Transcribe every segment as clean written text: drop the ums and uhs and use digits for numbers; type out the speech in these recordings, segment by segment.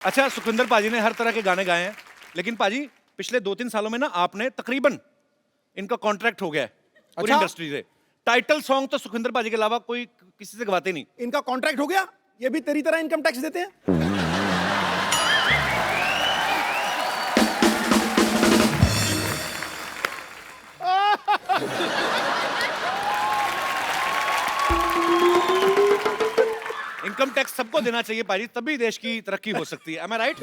अच्छा, सुखविंदर पाजी ने हर तरह के गाने गाए हैं, लेकिन पाजी पिछले 2-3 सालों में ना आपने तकरीबन इनका कॉन्ट्रैक्ट हो गया है पूरी इंडस्ट्री से। टाइटल सॉन्ग तो सुखविंदर पाजी के अलावा कोई किसी से गवाते नहीं। इनका कॉन्ट्रैक्ट हो गया? ये भी तेरी तरह इनकम टैक्स देते हैं? इनकम टैक्स सबको देना चाहिए पाजी, तभी देश की तरक्की हो सकती है। Am I right?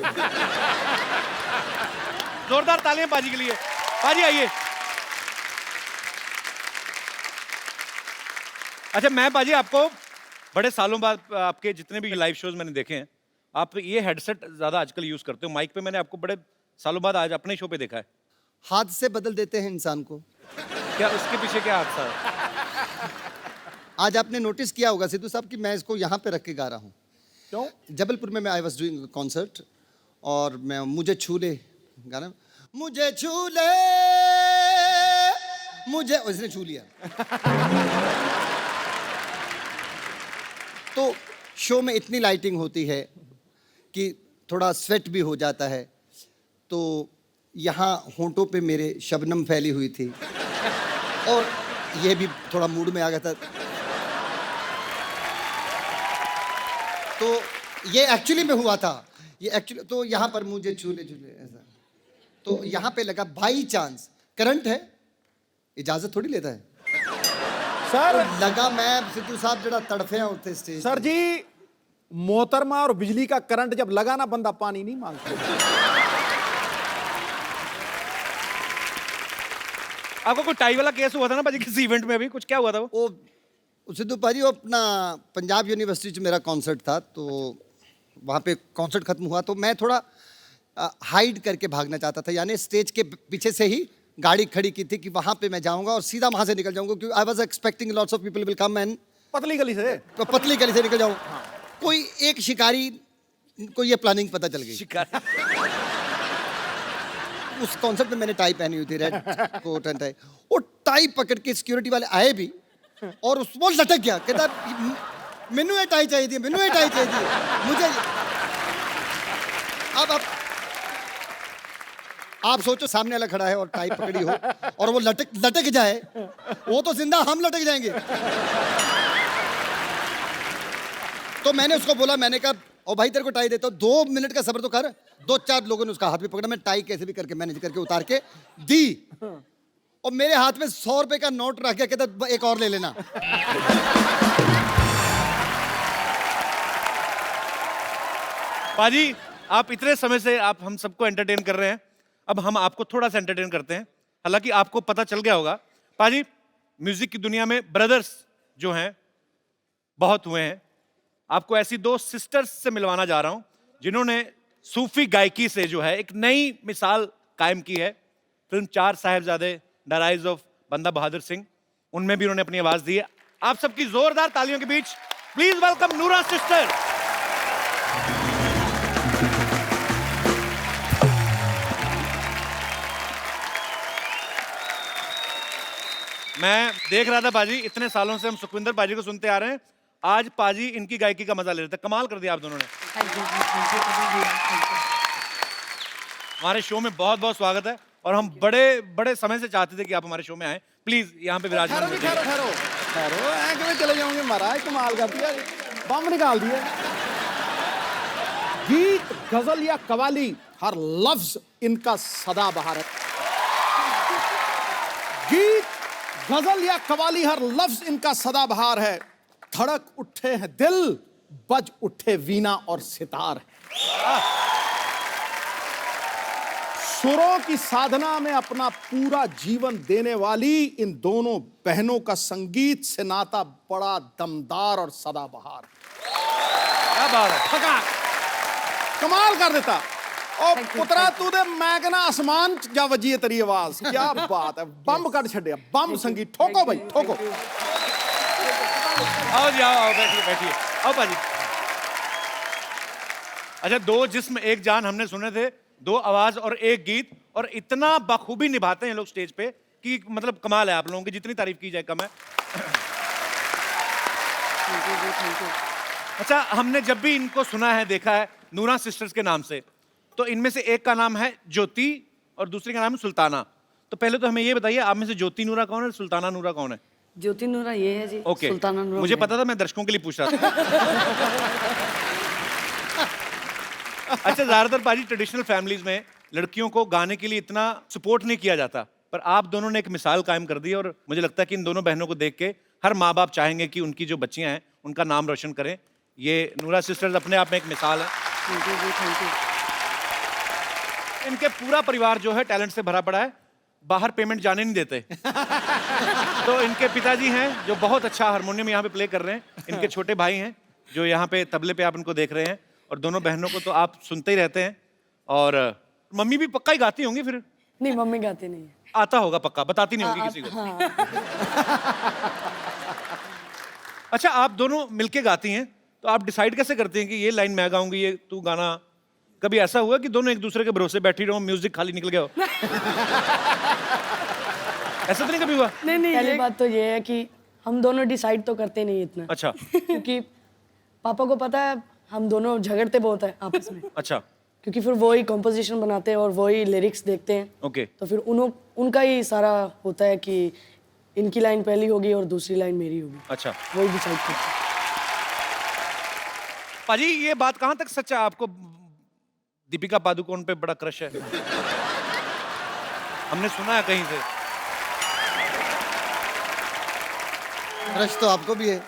जोरदार तालियां पाजी के लिए। पाजी आइए। अच्छा, मैं पाजी आपको बड़े सालों बाद आपके जितने भी लाइव शोज मैंने देखे हैं, आप ये हेडसेट ज्यादा आजकल यूज करते हो। माइक पे मैंने आपको बड़े सालों बाद आज अपने शो पे देखा है। हाथ से बदल देते हैं इंसान को। क्या उसके पीछे क्या हादसा है? आज आपने नोटिस किया होगा सिद्धू साहब कि मैं इसको यहाँ पे रख के गा रहा हूँ। क्यों? जबलपुर में मैं आई वॉज डूइंग कॉन्सर्ट और मैं मुझे छू ले गाना, मुझे छू ले, मुझे उसने छू लिया। तो शो में इतनी लाइटिंग होती है कि थोड़ा स्वेट भी हो जाता है, तो यहाँ होंठों पे मेरे शबनम फैली हुई थी और ये भी थोड़ा मूड में आ गया था। तो ये एक्चुअली में हुआ था, ये एक्चुअली तो यहाँ पर मुझे झूले झूले ऐसा, तो यहाँ पे लगा बाई चांस, करंट है, इजाजत थोड़ी लेता है सर। तो लगा मैं सिद्धू साहब जरा तड़फे होते स्टेज सर जी, मोहतरमा और बिजली का करंट जब लगा ना, बंदा पानी नहीं मांगता। आपको कोई टाई वाला केस हुआ था ना पाजी किसी इवेंट में? अभी कुछ क्या हुआ था वो? सिद्धू पाजी वो अपना पंजाब यूनिवर्सिटी में मेरा कॉन्सर्ट था, तो वहाँ पे कॉन्सर्ट खत्म हुआ तो मैं थोड़ा हाइड करके भागना चाहता था, यानी स्टेज के पीछे से ही गाड़ी खड़ी की थी कि वहाँ पे मैं जाऊँगा और सीधा वहाँ से निकल जाऊँगा, क्योंकि I was expecting lots of people will come and पतली गली से पतली गली से निकल जाऊँ। कोई एक शिकारी को ये प्लानिंग पता चल गई। शिकार उस कॉन्सर्ट में मैंने टाई पहनी हुई थी, रेड कोट एंड टाई। वो टाई पकड़ के सिक्योरिटी वाले आए भी और वो लटक गया, कहता मैनू ये टाई चाहिए थी, मैनू ये टाई चाहिए थी मुझे। अब आप सोचो सामने वाला खड़ा है और टाई पकड़ी हो और वो लटक जाए, वो तो जिंदा, हम लटक जाएंगे। तो मैंने उसको बोला, मैंने कहा ओ भाई तेरे को टाई देता हूँ, 2 मिनट का सब्र तो कर। 2-4 लोगों ने उसका हाथ भी पकड़ा, मैं टाई कैसे भी करके मैनेज करके उतार के दी और मेरे हाथ में 100 रुपए का नोट रख गया, कहता एक और ले लेना। पाजी, आप इतने समय से आप हम सबको एंटरटेन कर रहे हैं, अब हम आपको थोड़ा सा एंटरटेन करते हैं। हालांकि आपको पता चल गया होगा पाजी, म्यूजिक की दुनिया में ब्रदर्स जो हैं बहुत हुए हैं। आपको ऐसी 2 सिस्टर्स से मिलवाना जा रहा हूं जिन्होंने सूफी गायकी से जो है एक नई मिसाल कायम की है। Film 4 Sahibzade, the rise of बंदा बहादुर सिंह, उनमें भी उन्होंने अपनी आवाज दी है। आप सबकी जोरदार तालियों के बीच प्लीज वेलकम नूरा सिस्टर। मैं देख रहा था पाजी, इतने सालों से हम सुखविंदर पाजी को सुनते आ रहे हैं, आज पाजी इनकी गायकी का मजा ले रहे थे। कमाल कर दिया आप दोनों ने। हमारे शो में बहुत बहुत स्वागत है और हम बड़े बड़े समय से चाहते थे कि आप हमारे शो में आए। प्लीज यहाँ पे विराजमान हो जाइए। ठहरो, ऐ चले जाओगे महाराज, कमाल कर दिया, बम निकाल दिया। गीत, गजल या कवाली, हर लफ्ज इनका सदाबहार है। गीत, गजल या कवाली, हर लफ्ज इनका सदाबहार है। धड़क उठे हैं दिल, बज उठे वीणा और सितार है। सुरों की साधना में अपना पूरा जीवन देने वाली इन दोनों बहनों का संगीत से नाता बड़ा दमदार और सदाबहार है। क्या बात है, ठका कमाल कर देता। और पुत्रा तू दे मैं कहना आसमान जा वजी है तेरी आवाज, क्या बात है, बम कर छड़िया, बम संगीत। ठोको भाई ठोको। आओ जी, आओ बैठिए बैठिए, आओ पाजी। अच्छा, 2 जिस्म एक जान हमने सुने थे, 2 आवाज और 1 गीत, और इतना बखूबी निभाते हैं लोग स्टेज पे कि मतलब कमाल है। आप लोगों की जितनी तारीफ की जाए कम है। अच्छा, हमने जब भी इनको सुना है, देखा है, नूरा सिस्टर्स के नाम से। तो इनमें से एक का नाम है ज्योति और दूसरे का नाम है सुल्ताना। तो पहले तो हमें ये बताइए, आप में से ज्योति नूरा कौन है, सुल्ताना नूरा कौन है? ज्योति नूरा ये है जी। ओके, सुल्ताना नूरा मुझे मैं। पता था, मैं दर्शकों के लिए पूछ रहा था। अच्छा, ज्यादातर पाजी ट्रेडिशनल फैमिलीज में लड़कियों को गाने के लिए इतना सपोर्ट नहीं किया जाता, पर आप दोनों ने एक मिसाल कायम कर दी और मुझे लगता है कि इन दोनों बहनों को देख के हर माँ बाप चाहेंगे कि उनकी जो बच्चियां हैं उनका नाम रोशन करें। ये नूरा सिस्टर्स अपने आप में एक मिसाल है। थैंक यू जी, थैंक यू। इनके पूरा परिवार जो है टैलेंट से भरा पड़ा है, बाहर पेमेंट जाने नहीं देते। तो इनके पिताजी हैं जो बहुत अच्छा हारमोनियम यहाँ पे प्ले कर रहे हैं, इनके छोटे भाई हैं जो यहाँ पे तबले पे आप इनको देख रहे हैं, और दोनों बहनों को तो आप सुनते ही रहते हैं। और मम्मी भी पक्का ही गाती होंगी फिर? नहीं, मम्मी गाती नहीं है। आता होगा पक्का, बताती नहीं होगी किसी को। हाँ। अच्छा, आप दोनों मिलके गाती हैं, तो आप डिसाइड कैसे करते हैं कि ये लाइन मैं गाऊंगी, ये तू गाना? कभी ऐसा हुआ कि दोनों एक दूसरे के भरोसे बैठी रहो, म्यूजिक खाली निकल गया हो? ऐसा तो नहीं कभी हुआ? नहीं, पहली बात तो ये है कि हम दोनों डिसाइड तो करते नहीं इतना। अच्छा। क्योंकि पापा को पता है हम दोनों झगड़ते बहुत है आपस में। अच्छा, क्योंकि फिर वो ही कॉम्पोजिशन बनाते हैं और वो ही लिरिक्स देखते हैं। ओके। तो फिर उनका ही सारा होता है कि इनकी लाइन पहली होगी और दूसरी लाइन मेरी होगी। अच्छा वो ही डिसाइड करते हैं। पाजी, ये बात कहाँ तक सच है? आपको दीपिका पादुकोण पे बड़ा क्रश है? हमने सुना है कहीं से। क्रश तो आपको भी है।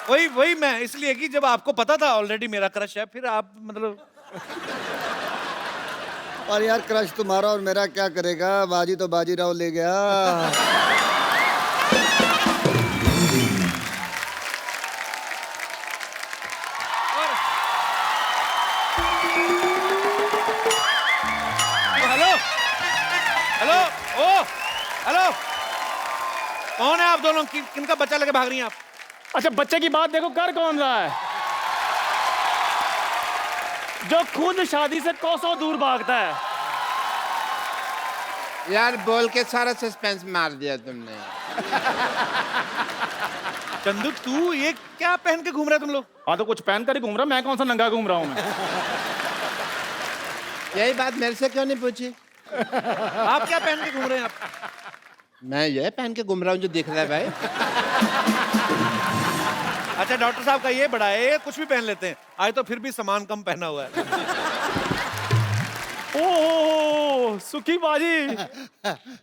वही मैं इसलिए कि जब आपको पता था ऑलरेडी मेरा क्रश है, फिर आप मतलब और यार क्रश तुम्हारा और मेरा क्या करेगा, बाजी तो बाजीराव ले गया। हेलो हेलो ओ हेलो, कौन है आप दोनों? किनका बच्चा लेके भाग रही हैं आप? अच्छा, बच्चे की बात देखो, कर कौन रहा है? जो खुद शादी से कोसों दूर भागता है। यार बोल के सारा सस्पेंस मार दिया तुमने। चंदू, तू ये क्या पहन के घूम रहे तुम लोग? हाँ, तो कुछ पहन कर ही घूम रहा, मैं कौन सा नंगा घूम रहा हूँ मैं? यही बात मेरे से क्यों नहीं पूछी? आप क्या पहन के घूम रहे हैं आप? मैं ये पहन के घूम रहा हूँ जो दिख रहा है भाई। अच्छा, डॉक्टर साहब का ये बड़ा है, ये कुछ भी पहन लेते हैं। आज तो फिर भी सामान कम पहना हुआ है। ओ सुखी बाजी,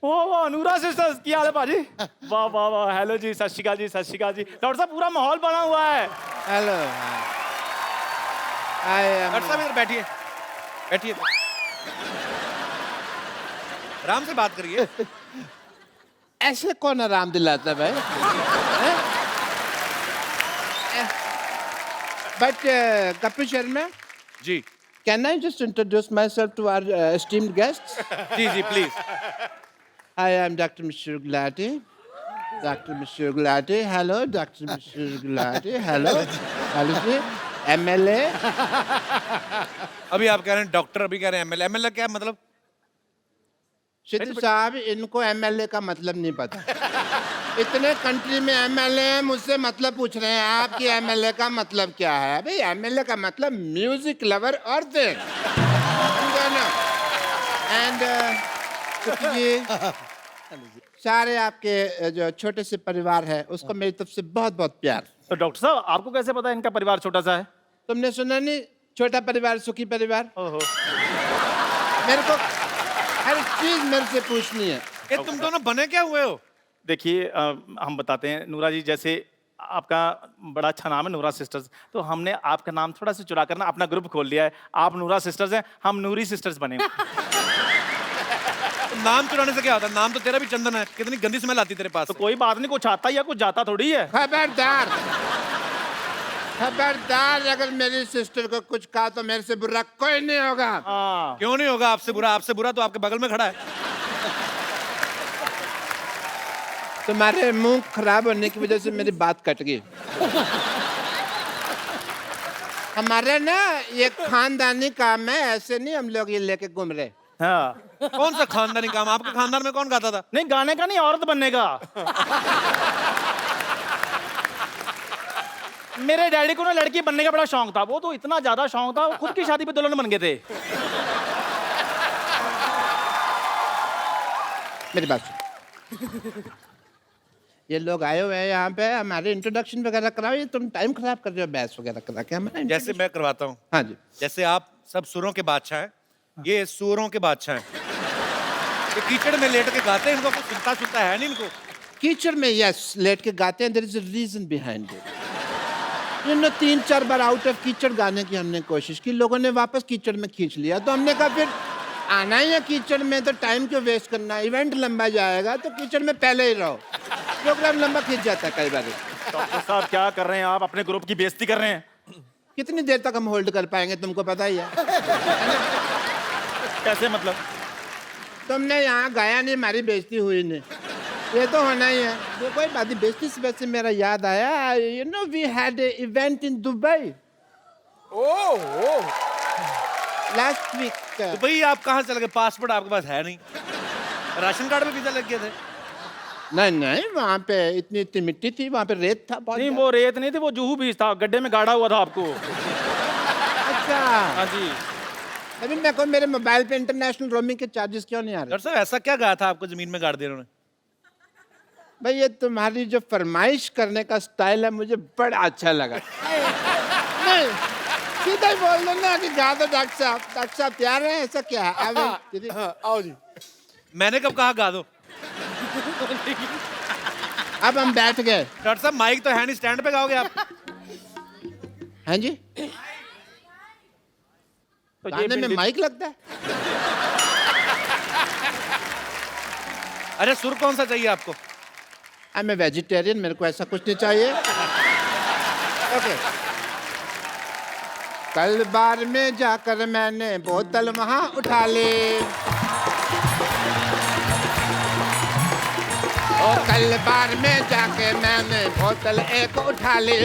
ओ नूरा सिस्टर्स, की हाल है बाजी? वाह वाह वाह, हेलो जी, सत श्री अकाल जी, सत श्री अकाल जी। डॉक्टर साहब, पूरा माहौल बना हुआ है। हेलो। डॉक्टर साहब इधर बैठिए, बैठिए, आराम से बात करिए। ऐसे कौन आराम दिलाता भाई? But Kapil Sharma, ji can I just introduce myself to our esteemed guest? जी जी please. I am doctor Mishra Gulati. Doctor Mishra Gulati, hello doctor Mishra Gulati, hello hello जी। MLA। अभी आप कह रहे हैं डॉक्टर, अभी कह रहे हैं एमएलए। एमएलए क्या मतलब? सिद्धू साहब, इनको MLA का मतलब नहीं पता। इतने कंट्री में MLA हैं, मुझसे मतलब पूछ रहे हैं आपकी MLA का मतलब क्या है? भाई MLA का मतलब म्यूजिक लवर और एंड जी सारे आपके जो छोटे से परिवार है उसको मेरी तरफ से बहुत बहुत प्यार। तो डॉक्टर साहब, आपको कैसे पता इनका परिवार छोटा सा है? तुमने सुना नहीं, छोटा परिवार सुखी परिवार? ओहो। मेरे को हर चीज मेरे से पूछनी है। ये तुम दोनों बने क्या हुए हो? देखिए, हम बताते हैं नूरा जी, जैसे आपका बड़ा अच्छा नाम है नूरा सिस्टर्स, तो हमने आपका नाम थोड़ा सा चुरा कर ना अपना ग्रुप खोल लिया है। आप नूरा सिस्टर्स हैं, हम नूरी सिस्टर्स बने। नाम चुराने से क्या होता है? नाम तो तेरा भी चंदन है, कितनी गंदी स्मेल आती तेरे पास तो से। कोई बात नहीं, कुछ आता या कुछ जाता थोड़ी है। खबरदार, खबरदार, अगर मेरी सिस्टर को कुछ कहा तो मेरे से बुरा कोई नहीं होगा। हाँ, क्यों नहीं होगा आपसे बुरा? आपसे बुरा तो आपके बगल में खड़ा है। तुम्हारे मुंह खराब होने की वजह से मेरी बात कट गई। हमारे ना ये खानदानी काम है, ऐसे नहीं हम लोग ये लेके घूम रहे। हाँ। कौन सा खानदानी काम? आपके खानदान में कौन गाता था? नहीं, गाने का नहीं, औरत बनने का। मेरे डैडी को ना लड़की बनने का बड़ा शौक था, वो तो इतना ज्यादा शौक था, वो खुद की शादी पे दुल्हन बन गए थे। मेरी बात सुन। ये लोग आए हुए हैं यहाँ पे, हमारे इंट्रोडक्शन वगैरह कराओ, ये तुम टाइम खराब कर रहे हो बहस वगैरह करा के हमारा जैसे मैं करवाता हूँ। हाँ जी। जैसे आप सब सुरों के बादशाह हैं, ये सुरों के बादशाह हैं। ये कीचड़ में लेट के गाते हैं, इनको कुछ सुनता है नहीं इनको। कीचड़ में यस लेट के गाते हैं, there is a reason behind it. You know 3-4 बार आउट ऑफ कीचड़ गाने की हमने कोशिश की, लोगों ने वापस कीचड़ में खींच लिया, तो हमने कहा फिर आना ही है कीचड़ में तो टाइम क्यों वेस्ट करना, इवेंट लंबा जाएगा तो कीचड़ में पहले ही रहो, प्रोग्राम लंबा खींच जाता है कई बार। डॉक्टर साहब क्या कर रहे हैं आप, अपने ग्रुप की बेइज्जती कर रहे हैं। कितनी देर तक हम होल्ड कर पाएंगे तुमको पता ही है। कैसे मतलब? तुमने यहाँ गाया नहीं, हमारी बेइज्जती हुई नहीं, ये तो होना ही है। ये कोई बात नहीं, बेइज्जती से वैसे मेरा याद आया, you know we had a event in Dubai last week. तो भाई आप कहाँ चले गए? पासपोर्ट आपके पास है नहीं, राशन कार्ड में वीजा लग गए थे। नहीं वहाँ पे इतनी मिट्टी थी, वहाँ पे रेत था बहुत। नहीं वो रेत नहीं थी, वो जूहू बीच था, गड्ढे में गाड़ा हुआ था आपको। अच्छा हाँ जी। अभी मेरे को मेरे मोबाइल पे इंटरनेशनल रोमिंग के चार्जेस क्यों नहीं आ रहे? डॉक्टर साहब ऐसा क्या गाया था आपको जमीन में गाड़ दिया उन्होंने? भाई ये तुम्हारी जो फरमाइश करने का स्टाइल है मुझे बड़ा अच्छा लगा। नहीं सीधा ही बोल दो ना कि गा दो डॉक्टर साहब तैयार है, ऐसा क्या है? आओ जी। मैंने कब कहा गा दो? अब हम बैठ गए। डॉक्टर साहब माइक तो है नहीं, स्टैंड पे गाओगे आप? हाँ जी, तो गाने में माइक लगता है? अरे सुर कौन सा चाहिए आपको? मैं वेजिटेरियन, मेरे को ऐसा कुछ नहीं चाहिए। ओके। कल बार में जाकर मैंने बोतल वहां उठा ली, और कल बार में जाके मैंने बोतल एक उठा ली,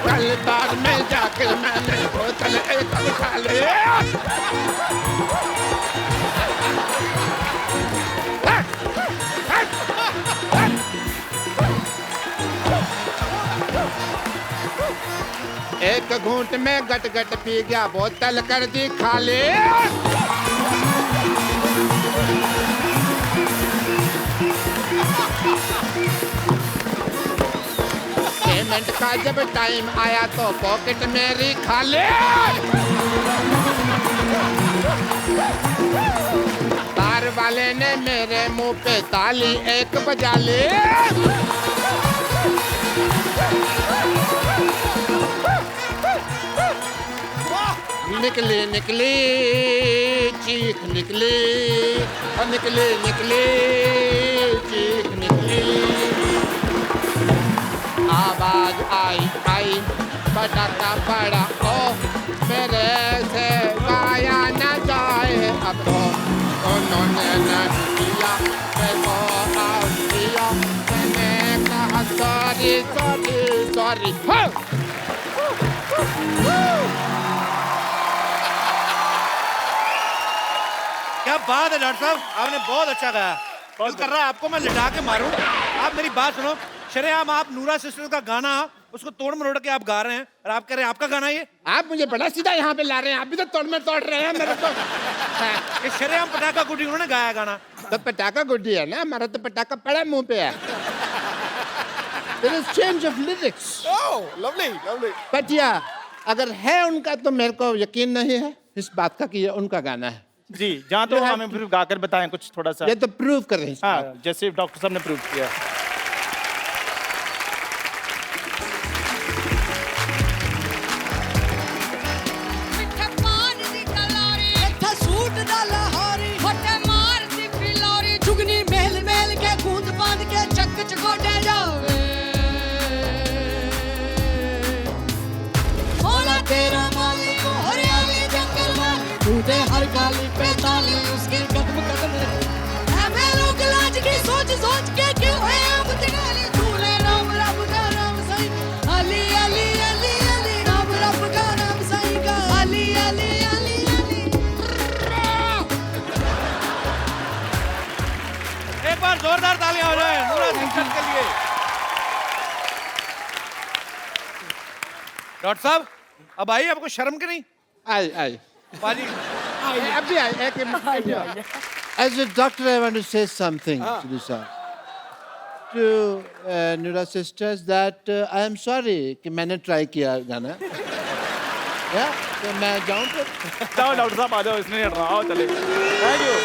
कल बार में जाके मैंने बोतल एक उठा ली। एक घूंट में गट गट पी गया, बोतल कर दी खाली। पेमेंट का जब टाइम आया तो पॉकेट मेरी खाली। बार वाले ने मेरे मुंह पे ताली एक बजा ली। निकली निकली चीख निकली, और निकली निकली चीख निकली। आवाज आई आई पटाखा पड़ा, ओ मेरे से गाया न जाए अब तो, उन्होंने न किया मेरे को आउट किया, मैंने कहा सॉरी सॉरी सॉरी। क्या बात है डॉक्टर साहब, आपने बहुत अच्छा गाया। दिल कर रहा है आपको मैं लिटा के मारूं। आप मेरी बात सुनो, शरेआम आप नूरा सिस्टर्स का गाना उसको तोड़ मरोड़ के आप गा रहे हैं, और आप कह रहे हैं आपका गाना ये? आप मुझे बड़ा सीधा यहाँ पे ला रहे हैं, आप भी तो तोड़ में तोड़ रहे हैं मेरे को। ये शरेआम पटाखा गुड्डी उन्होंने गाया गाना। तो पटाखा गुड्डी है ना, हमारा तो पटाखा पड़ा मुंह पे है। There is change of lyrics. Oh, lovely, lovely. But yeah, अगर है उनका तो मेरे को यकीन नहीं है इस बात का कि ये उनका गाना है। जी जहाँ तो हमें फिर गाकर बताएं कुछ थोड़ा सा। ये तो प्रूव कर रहे हैं। हाँ जैसे डॉक्टर साहब ने प्रूव किया। हर गाली पे ताली उसके कदम कदम है, मैं लोग लाज की सोच सोच के क्यों है डॉक्टर साहब अब आइए, आपको शर्म की नहीं? आई आई पाजी अभी आई एक minute As a doctor, I want to say something to this to Nura sisters that I am sorry कि मैंने try किया गाना तो मैं जाऊँ फिर जाओ डॉक्टर साहब आ जाओ, इसने नहीं हट रहा, आओ चले, थैंक यू।